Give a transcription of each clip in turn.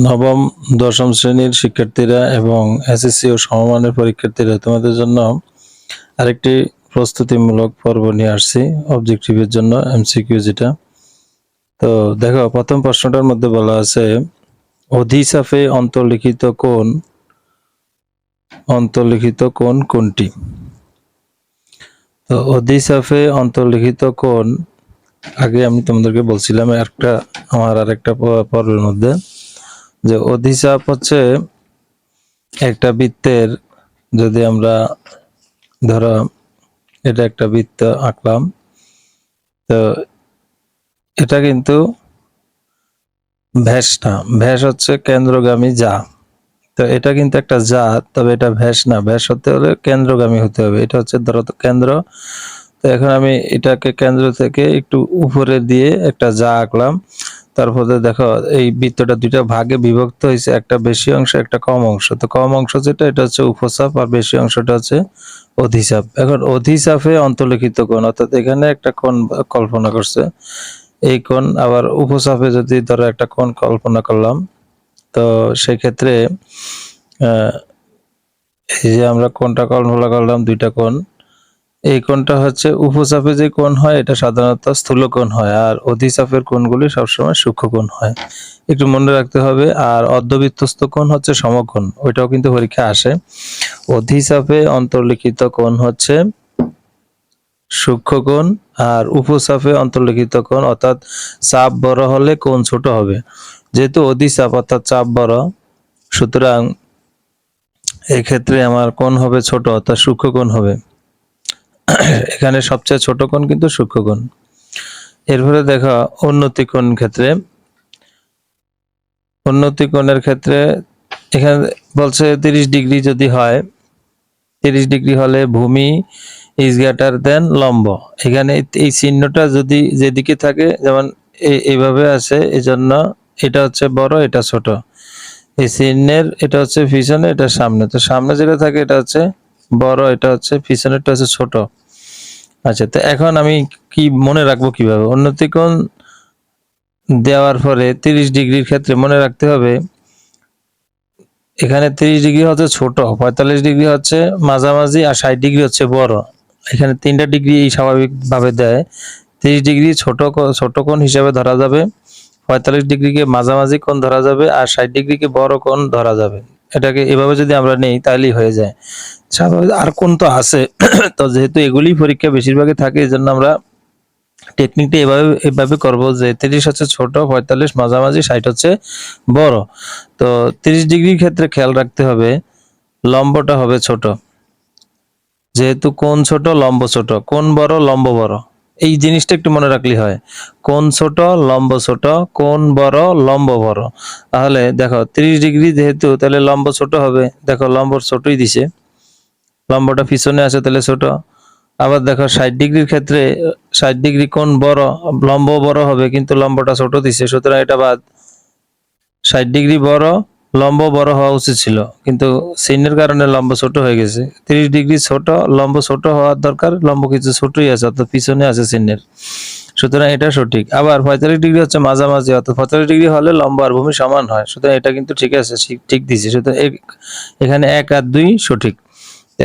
নবম দশম শ্রেণীর শিক্ষার্থীরা এবং এসএসসি ও সমমানের পরীক্ষার্থীরা তোমাদের জন্য আরেকটি প্রস্তুতিমূলক পর্ব নিয়ে আসছি অবজেক্টিভের জন্য এমসিকিউ যেটা। তো দেখো, প্রথম প্রশ্নটার মধ্যে বলা আছে অধিসাফে অন্তর্লিখিত কোণ কোনটি? তো অধিসাফে অন্তর্লিখিত কোণ আগে আমি তোমাদেরকে বলছিলাম আমার আরেকটা পর্বের মধ্যে যে অধিচাপ হচ্ছে একটা বৃত্তের, যদি আমরা ধরো এটা একটা বৃত্ত আঁকলাম, তো এটা কিন্তু ব্যাস না, ব্যাস হচ্ছে কেন্দ্রগামী যা। তো এটা কিন্তু একটা যা, তবে এটা ব্যাস না, ব্যাস হতে হলে কেন্দ্রগামী হতে হবে। এটা হচ্ছে ধরো কেন্দ্র। তো এখন আমি এটাকে কেন্দ্র থেকে একটু উপরে দিয়ে একটা যা আঁকলাম। তারপরে দেখো এই বৃত্তটা দুইটা ভাগে বিভক্ত হয়েছে, একটা বেশি অংশ একটা কম অংশ। তো কম অংশ যেটা, এটা হচ্ছে উপচাপ, আর বেশি অংশটা হচ্ছে অধিচাপ। এখন অধিচাপে অন্তর্লিখিত কোণ, অর্থাৎ এখানে একটা কোণ কল্পনা করছে, এই কোণ আবার উপচাপে যদি ধরো একটা কোণ কল্পনা করলাম, তো সেক্ষেত্রে এই যে আমরা কোণটা কল্পনা করলাম দুইটা কোণ, এই কোণটা হচ্ছে উপচাপে যে কোণ হয় এটা সাধারণত স্থূল কোণ হয়, আর অধিচাপের কোণগুলি সবসময় সূক্ষ্ম কোণ হয়, একটু মনে রাখতে হবে। আর অর্ধবৃত্তস্থ কোণ হচ্ছে সমকোণ, ওইটাও কিন্তু পরীক্ষায় আসে। অধিচাপে অন্তর্লিখিত কোণ হচ্ছে সূক্ষ্ম কোণ, আর উপচাপে অন্তর্লিখিত কোণ অর্থাৎ চাপ বড় হলে কোণ ছোট হবে। যেহেতু অধিচাপ অর্থাৎ চাপ বড়, সুতরাং এক্ষেত্রে আমার কোণ হবে ছোট, অর্থাৎ সূক্ষ্ম কোণ হবে। এখানে সবচেয়ে ছোট কোণ কিন্তু সূক্ষ্ম কোণ। এরপরে দেখো উন্নতি কোণ ক্ষেত্রে, উন্নতি কোণের ক্ষেত্রে এখানে বলছে 30 ডিগ্রি যদি হয়, 30 ডিগ্রি হলে ভূমি ইজ গ্রেটার দেন লম্ব। এখানে এই চিহ্নটা যদি যেদিকে থাকে, যেমন এইভাবে আছে, এই জন্য এটা হচ্ছে বড় এটা ছোট। এই চিহ্নের এটা হচ্ছে পিছনে এটা সামনে, তো সামনে যেটা থাকে এটা হচ্ছে বড়, এটা হচ্ছে পিছনেরটা হচ্ছে ছোট। আচ্ছা, তো এখন আমি কি মনে রাখবো কিভাবে? উন্নতি কোণ দেওয়ার পরে 30 ডিগ্রির ক্ষেত্রে মনে রাখতে হবে এখানে 30 ডিগ্রি হচ্ছে ছোট, 45 ডিগ্রি হচ্ছে মাঝামাঝি, আর 60 ডিগ্রি হচ্ছে বড়। এখানে 3টা ডিগ্রি স্বাভাবিকভাবে দেয়। 30 ডিগ্রি ছোট কোণ হিসাবে ধরা যাবে, 45 ডিগ্রিকে মাঝামাঝি কোণ ধরা যাবে, আর 60 ডিগ্রিকে বড় কোণ ধরা যাবে। এটাকে এভাবে যদি আমরা নেই তাহলেই হয়ে যায়। স্বাভাবিক আর কোণ তো আছে তো যেহেতু এগুলি পরীক্ষা বেশিরভাগই থাকে, এই জন্য আমরা টেকনিকটা এভাবে করব যে 30 হচ্ছে ছোট, 45 মাঝামাঝি, 60 হচ্ছে বড়। তো 30 ডিগ্রির ক্ষেত্রে খেয়াল রাখতে হবে লম্বটা হবে ছোট, যেহেতু কোণ ছোট লম্ব ছোট, কোণ বড় লম্ব বড়। এই জিনিসটা একটু মনে রাখলেই হয়, কোণ ছোট লম্ব ছোট, কোণ বড় লম্ব বড়। তাহলে দেখো 30 ডিগ্রি যেহেতু, তাহলে লম্ব ছোট হবে, দেখো লম্ব ছোটই দিছে, লম্বটা পিছনে আছে তাহলে ছোট। আবার দেখো 60 ডিগ্রির ক্ষেত্রে 60 ডিগ্রি কোণ বড়, লম্ব বড় হবে, কিন্তু লম্বটা ছোট দিছে, সুতরাং এটা বাদ। 60 ডিগ্রি বড়, লম্ব বড় হওয়া উচিত ছিল, কিন্তু চিহ্নের কারণে লম্ব ছোট হয়ে গেছে। 30 ডিগ্রি ছোট, লম্ব ছোট হওয়ার দরকার, লম্ব কিছু ছোটই আছে, অর্থাৎ পিছনে আছে চিহ্নের, সুতরাং এটা সঠিক। আবার 45 ডিগ্রি হচ্ছে মাঝামাঝি, অর্থাৎ 45 ডিগ্রি হলে লম্ব আর ভূমি সমান হয়, সুতরাং এটা কিন্তু ঠিক আছে, ঠিক দিছে। সুতরাং এখানে 1 আর 2 সঠিক।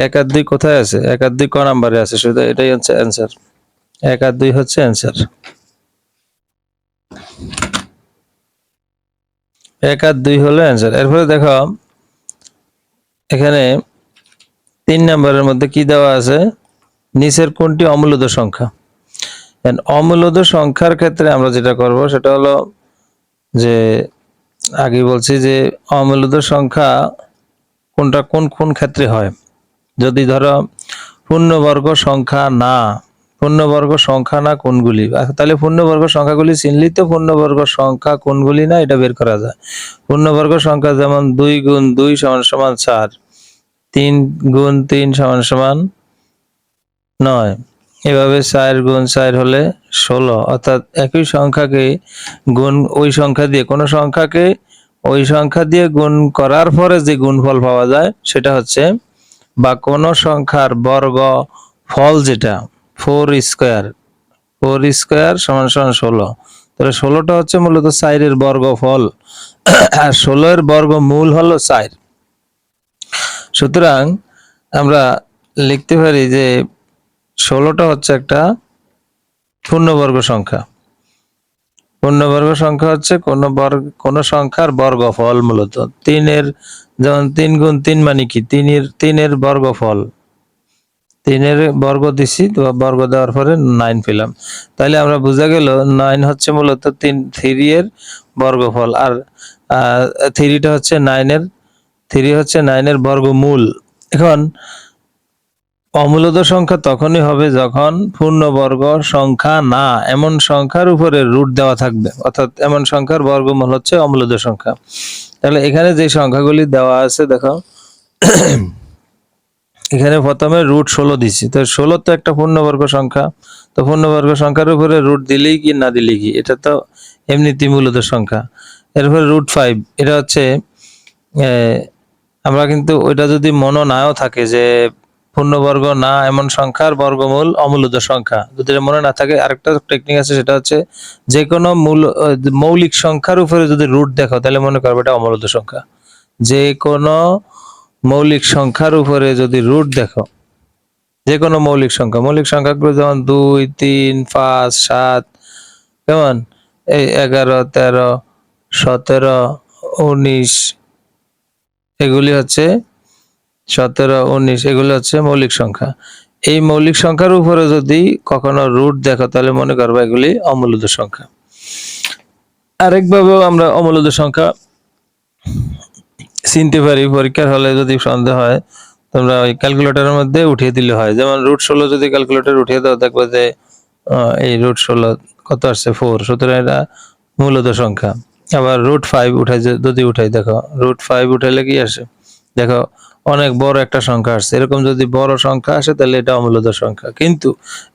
1 আর 2 কোথায় আছে? 1 আর 2 ক নাম্বারে আছে, সুতরাং এটাই হচ্ছে অ্যান্সার। 1 আর 2 হচ্ছে অ্যান্সার। 1 আর 2 হলো অ্যান্সার। এরপরে দেখো এখানে 3 নম্বরের মধ্যে কি দেওয়া আছে, নিচের কোনটি অমূলদ সংখ্যা? অমূলদ সংখ্যার ক্ষেত্রে আমরা যেটা করব সেটা হলো যে, আগে বলছি যে অমূলদ সংখ্যা কোনটা কোন ক্ষেত্রে হয়। যদি ধরো পূর্ণবর্গ সংখ্যা না, পূর্ণবর্গ সংখ্যা না কোনগুলি, তাহলে পূর্ণবর্গ সংখ্যাগুলি চিনলেই তো পূর্ণবর্গ সংখ্যা কোনগুলি না এটা বের করা যায়। পূর্ণবর্গ সংখ্যা যেমন 2 গুণ 2 সমান সমান 4, 3 গুণ 3 সমান সমান 9, এভাবে 4 গুণ 4 হলে 16, অর্থাৎ একই সংখ্যাকে গুণ ওই সংখ্যা দিয়ে, কোনো সংখ্যাকে ওই সংখ্যা দিয়ে গুণ করার পরে যে গুণফল পাওয়া যায় সেটা হচ্ছে, বা কোনো সংখ্যার বর্গ ফল যেটা 4 স্কয়ার, 4 স্কয়ার সমান সমান 16, তাহলে 16টা হচ্ছে মূলত 4 এর বর্গফল, আর 16 এর বর্গমূল হলো 4। সুতরাং আমরা লিখতে পারি যে 16টা হচ্ছে একটা পূর্ণবর্গ সংখ্যা। পূর্ণবর্গ সংখ্যা হচ্ছে কোন সংখ্যার বর্গফল মূলত। 3 এর যেমন 3 গুণ 3 মানে কি 3 এর বর্গফল। 3 এর বর্গ দিছি, তো বর্গ দেওয়ার পরে 9 পেলাম। তাহলে আমরা বোঝা গেল 9 হচ্ছে মূলত 3 এর বর্গফল। আর 3টা হচ্ছে 9 এর 3 হচ্ছে 9 এর বর্গমূল। এখন অমূলদ সংখ্যা তখনই হবে যখন পূর্ণবর্গ সংখ্যা না এমন সংখ্যার উপরে রুট দেওয়া থাকবে, অর্থাৎ এমন সংখ্যার বর্গমূল হচ্ছে অমূলদ সংখ্যা। তাহলে এখানে যে সংখ্যাগুলি দেওয়া আছে দেখো, এখানে প্রথমে রুট 16 দিছি, তো 16 তো একটা পূর্ণবর্গ সংখ্যা। তো পূর্ণবর্গ সংখ্যার উপরে রুট দিলেই কি না দিলেই কি, এটা তো এমনিতেই মূলদ সংখ্যা। এরপরে রুট 5, এটা হচ্ছে আমরা কিন্তু ওইটা যদি মনে নাও থাকে যে পূর্ণবর্গ না এমন সংখ্যার বর্গমূল অমূলদ সংখ্যা, যদি মনে না থাকে আরেকটা টেকনিক আছে, সেটা হচ্ছে যে কোনো মৌলিক সংখ্যার উপরে যদি রুট দেখো তাহলে মনে করবে এটা অমূলদ সংখ্যা। যে কোনো মৌলিক সংখ্যার উপরে যদি রুট দেখো, যে কোনো মৌলিক সংখ্যাগুলো যেমন 2, 3, 5, 7, কেমন এই 11, 13, 17, 19, এগুলি হচ্ছে 17, 19, এগুলো হচ্ছে মৌলিক সংখ্যা। এই মৌলিক সংখ্যার উপরে যদি কখনো রুট দেখো তাহলে মনে করবে এগুলি অমূলদ সংখ্যা। আরেকভাবেও আমরা অমূলদ সংখ্যা চিনতে পারি। পরীক্ষার হলে যদি সন্দেহ হয় তোমরা ওই ক্যালকুলেটরের মধ্যে উঠিয়ে দিলে হয়। যেমন রুট 16 যদি ক্যালকুলেটর উঠিয়ে দাও দেখবে যে এই রুট 16 কত আসছে 4, সুতরাং এটা মূলদ সংখ্যা। আবার রুট 5 যদি উঠাই দেখো, রুট 5 উঠাইলে কি আসে দেখো, অনেক বড় একটা সংখ্যা আসছে। এরকম যদি বড় সংখ্যা আসে তাহলে এটা অমূলদ সংখ্যা। কিন্তু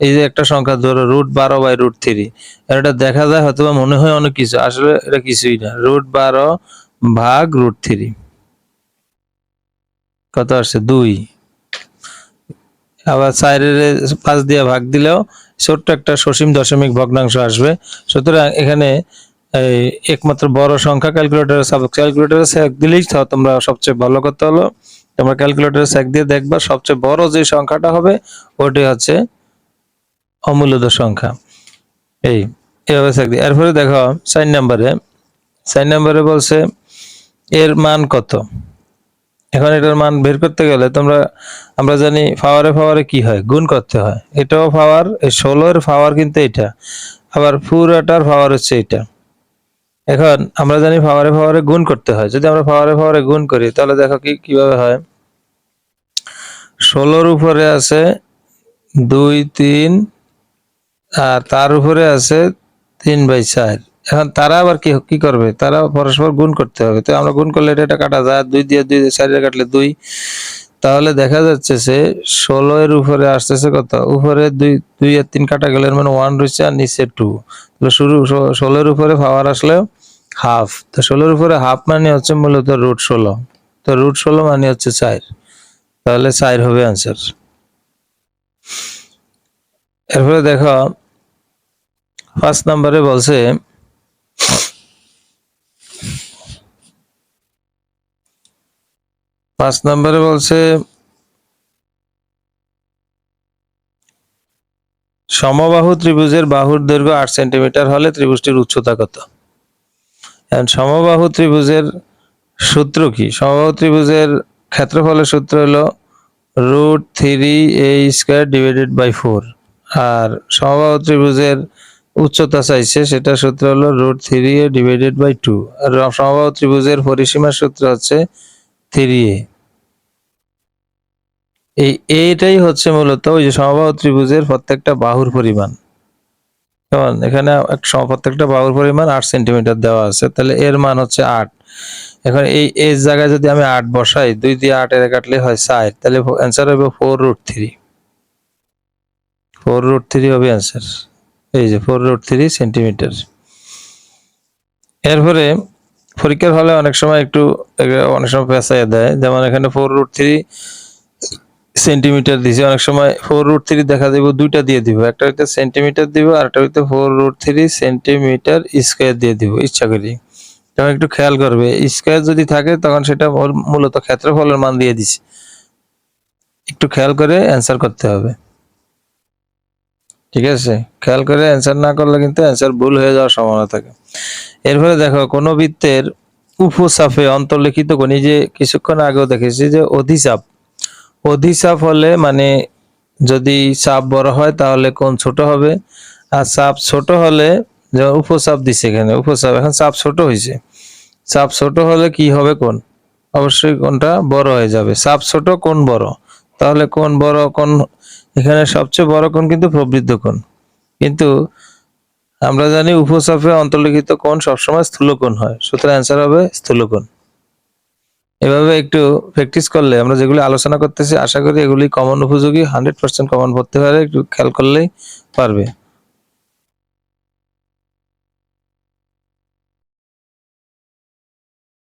এই যে একটা সংখ্যা ধরো রুট 12/√3, এটা দেখা যায় হয়তো মনে হয় অনেক কিছু, আসলে এটা কিছুই না। রুট 12/√3 কত আসছে 2। আবার 4 এর 5 দিয়ে ভাগ দিলেও ছোট্ট একটা সসীম দশমিক ভগ্নাংশ আসবে। সুতরাং এখানে এই একমাত্র বড় সংখ্যা ক্যালকুলেটরে সেক দিলেই তোমরা সবচেয়ে ভালো কথা হলো তোমরা ক্যালকুলেটরে সেক দিয়ে দেখবা সবচেয়ে বড় যে সংখ্যাটা হবে ওটাই হচ্ছে অমূলদ সংখ্যা। এইভাবে সেক দিয়ে এরপরে দেখো 4 নম্বরে বলছে এর মান কত। এখন এটার মান বের করতে গেলে আমরা জানি পাওয়ারে কি হয়, গুণ করতে হয়। এটাও পাওয়ার, এই 16 এর পাওয়ার কিন্তু এটা, আবার পুরোটার পাওয়ার হচ্ছে এটা। এখন আমরা জানি পাওয়ারে গুণ করতে হয়। যদি আমরা পাওয়ারে গুণ করি তাহলে দেখো কিভাবে হয়। 16 এর উপরে আছে 2, 3, আর তার উপরে আছে 3/4। এখন তারা আবার কি করবে, তারা পরস্পর গুণ করতে হবে। তো আমরা গুণ করলে এটা কাটা যায়, 2 দিয়ে 4 কাটলে 2, তাহলে দেখা যাচ্ছে যে 16 এর উপরে আসতেছে কত, উপরে 2 আর 3 কাটা গেলে মানে 1 রয়েছে আর নিচে 2। তাহলে 16 এর উপরে পাওয়ার আসলে হাফ। তো 16 এর উপরে হাফ মানে হচ্ছে মূলত রুট 16। তো রুট 16 মানে হচ্ছে 4, তাহলে 4 হবে आंसर। এরপরে দেখো 5 নম্বরে বলছে সমবাহু ত্রিভুজের বাহুর দৈর্ঘ্য 8 সেন্টিমিটার হলে ত্রিভুজটির উচ্চতা কত। সমবাহু ত্রিভুজের সূত্র কি? সমবাহু ত্রিভুজের ক্ষেত্রফলের সূত্র হলো √3a² / 4। আর সমবাহু ত্রিভুজের উচ্চতা চাইছে, সেটা সূত্র হলো √3a/2। আর সমবাহু ত্রিভুজের পরিসীমার সূত্র হচ্ছে 3a। এইটাই হচ্ছে মূলত ওই যে সমবাহু ত্রিভুজের প্রত্যেকটা বাহুর পরিমাণ। যেমন এখানে প্রত্যেকটা বাহুর পরিমাণ 8 সেন্টিমিটার দেওয়া আছে, তাহলে এর মান হচ্ছে 8। এখন এই জায়গায় যদি আমি 8 বসাই, 2 দিয়ে 8 এর কাটলে হয় 4, তাহলে অ্যান্সার হবে 4√3। 4√3 হবে অ্যান্সার। এই যে 4√3 সেন্টিমিটার। এরপরে পরীক্ষার হলে অনেক সময় পেঁচাইয়া দেয়। যেমন এখানে 4√3 সেন্টিমিটার দিছে, অনেক সময় 4√3 দেখা দিব দুইটা দিয়ে দিব, একটা হইতে সেন্টিমিটার দিব আর একটা হইতে 4√3 সেন্টিমিটার স্কয়ার দিয়ে দিব ইচ্ছা করি। তখন একটু খেয়াল করবে, স্কয়ার যদি থাকে তখন সেটা মূলত ক্ষেত্রফলের মান দিয়ে দিছে, একটু খেয়াল করে অ্যান্সার করতে হবে। ঠিক আছে, খেয়াল করে অ্যান্সার না করলে কিন্তু অ্যান্সার ভুল হয়ে যাওয়ার সম্ভাবনা থাকে। এরপরে দেখো কোনো বৃত্তের উপচাপে অন্তর্লিখিত কোণ, এই যে কিছুক্ষণ আগেও দেখেছি যে অধিচাপ, অধিচাপ হলে মানে যদি চাপ বড় হয় তাহলে কোণ ছোট হবে, আর চাপ ছোট হলে, যেমন উপচাপ দিচ্ছে এখানে, উপচাপ এখন চাপ ছোট হয়েছে, চাপ ছোট হলে কি হবে কোণ, অবশ্যই কোণটা বড় হয়ে যাবে। চাপ ছোট কোণ বড়, তাহলে কোণ বড়, কোণ এখানে সবচেয়ে বড় কোণ কিন্তু প্রবৃদ্ধ কোণ, কিন্তু আমরা জানি উপচাপে অন্তর্লিখিত কোণ সবসময় স্থূলকোণ হয়, সুতরাং অ্যান্সার হবে স্থূলকোণ। এভাবে একটু প্র্যাকটিস করলে আমরা যেগুলি আলোচনা করতেছি আশা করি এগুলি কমন উপযোগী, 100% কমন পড়তে পারে, একটু খেয়াল করলেই পারবে।